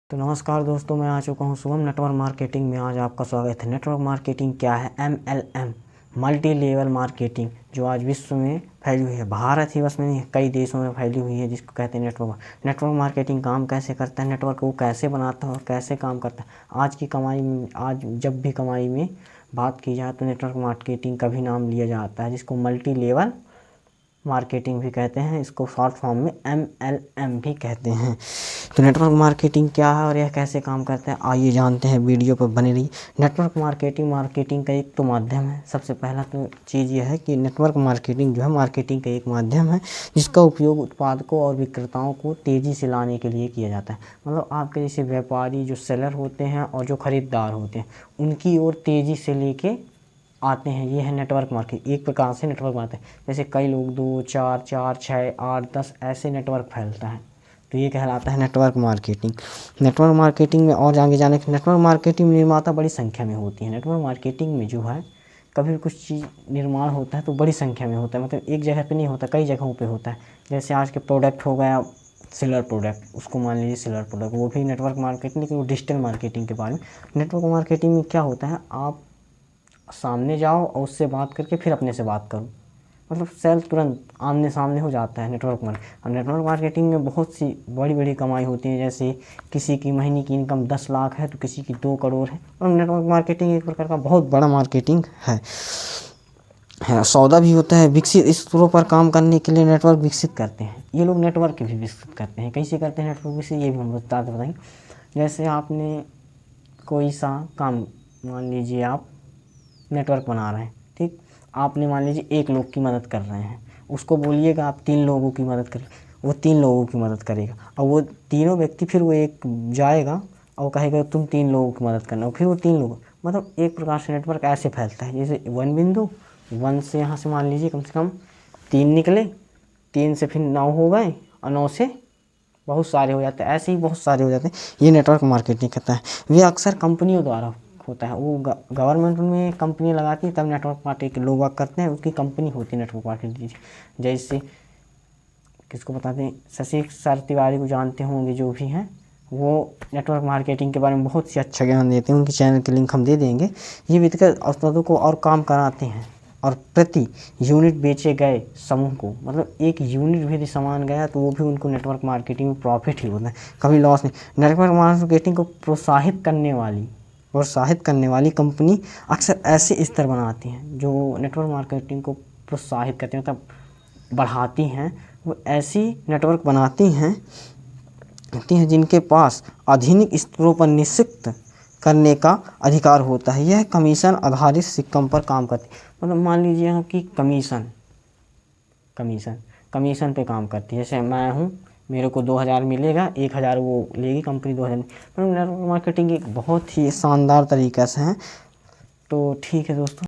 तो नमस्कार दोस्तों, मैं आ चुका हूँ शुभम नेटवर्क मार्केटिंग में। आज आपका स्वागत है। नेटवर्क मार्केटिंग क्या है? MLM मल्टी लेवल मार्केटिंग, जो आज विश्व में फैली हुई है। भारत ही बस में नहीं, कई देशों में फैली हुई है, जिसको कहते हैं नेटवर्क मार्केटिंग काम कैसे करता है, नेटवर्क को कैसे बनाता है और कैसे काम करता है। आज की कमाई में, आज जब भी कमाई में बात की जाए तो नेटवर्क मार्केटिंग का भी नाम लिया जाता है, जिसको मल्टी लेवल मार्केटिंग भी कहते हैं। इसको शॉर्ट फॉर्म में MLM भी कहते हैं। तो नेटवर्क मार्केटिंग क्या है और यह कैसे काम करता है, आइए जानते हैं। वीडियो पर बने रहिए। नेटवर्क मार्केटिंग का एक तो माध्यम है। सबसे पहला तो चीज़ यह है कि नेटवर्क मार्केटिंग जो है मार्केटिंग का एक माध्यम है, जिसका उपयोग उत्पादकों और विक्रेताओं को तेज़ी से लाने के लिए किया जाता है। मतलब आपके जैसे व्यापारी जो सेलर होते हैं और जो खरीदार होते हैं, उनकी ओर तेज़ी से लेके आते हैं। ये है नेटवर्क मार्केटिंग, एक प्रकार से नेटवर्क बनाते हैं। जैसे कई लोग 2, 4, 4, 6, 8, 10 ऐसे नेटवर्क फैलता है, तो ये कहलाता है नेटवर्क मार्केटिंग। नेटवर्क मार्केटिंग में और आगे जाने के, नेटवर्क मार्केटिंग निर्माता बड़ी संख्या में होती है। नेटवर्क मार्केटिंग में जो है कभी कुछ चीज़ निर्माण होता है तो बड़ी संख्या में होता है, मतलब एक जगह पे नहीं होता, कई जगहों पे होता है। जैसे आज के प्रोडक्ट हो गया सेलर प्रोडक्ट, उसको मान लीजिए सेलर प्रोडक्ट, वो भी नेटवर्क मार्केटिंग, लेकिन वो डिजिटल मार्केटिंग के बारे में। नेटवर्क मार्केटिंग में क्या होता है, आप सामने जाओ और उससे बात करके फिर अपने से बात करो, मतलब सेल तुरंत आमने सामने हो जाता है नेटवर्क मार्केटिंग। और नेटवर्क मार्केटिंग में बहुत सी बड़ी बड़ी कमाई होती है। जैसे किसी की महीने की इनकम 10 लाख है तो किसी की 2 करोड़ है। और नेटवर्क मार्केटिंग एक प्रकार का बहुत बड़ा मार्केटिंग है। सौदा भी होता है। विकसित स्तरों पर काम करने के लिए नेटवर्क विकसित करते हैं। ये लोग नेटवर्क भी विकसित करते हैं। कैसे करते हैं नेटवर्क विकसित, ये भी हम बताएंगे। जैसे आपने कोई सा काम, मान लीजिए आप नेटवर्क बना रहे हैं, ठीक। आपने मान लीजिए 1 लोग की मदद कर रहे हैं, उसको बोलिएगा आप 3 लोगों की मदद करें, वो 3 लोगों की मदद करेगा। और वो तीनों व्यक्ति फिर वो एक जाएगा और कहेगा तुम 3 लोगों की मदद करना, और फिर वो 3 लोग, मतलब एक प्रकार से नेटवर्क ऐसे फैलता है। जैसे 1 बिंदु, 1 से यहाँ से मान लीजिए कम से कम 3 निकले, 3 से फिर 9 हो गए, और 9 से बहुत सारे हो जाते हैं, ऐसे ही बहुत सारे हो जाते हैं। ये नेटवर्क मार्केटिंग कहता है। वे अक्सर कंपनियों द्वारा होता है। वो गवर्नमेंट में कंपनी लगाती है तब नेटवर्क मार्केटिंग लोग वर्क करते हैं, उसकी कंपनी होती है नेटवर्क मार्केटिंग। जैसे किसको बताते हैं, शशि सर तिवारी को जानते होंगे, जो भी हैं, वो नेटवर्क मार्केटिंग के बारे में बहुत ही अच्छा ज्ञान देते हैं। उनके चैनल के लिंक हम दे देंगे। ये वित्तकर औसतों को और काम कराते हैं, और प्रति यूनिट बेचे गए समूह को, मतलब एक यूनिट भी यदि सामान गया तो वो भी उनको नेटवर्क मार्केटिंग में प्रॉफिट ही होता है, कभी लॉस नहीं। नेटवर्क मार्केटिंग को प्रोत्साहित करने वाली कंपनी अक्सर ऐसे स्तर बनाती हैं जो नेटवर्क मार्केटिंग को प्रोत्साहित करती हैं, मतलब बढ़ाती हैं। वो ऐसी नेटवर्क बनाती हैं जिनके पास आधुनिक स्तरों पर निश्चित करने का अधिकार होता है। यह कमीशन आधारित सिस्टम पर काम करती है। मतलब मान लीजिए आपकी कमीशन पे काम करती है। जैसे मैं हूँ, मेरे को 2000 मिलेगा, 1000 वो लेगी कंपनी, 2000। मतलब नेटवर्क मार्केटिंग एक बहुत ही शानदार तरीक़े से है। तो ठीक है दोस्तों।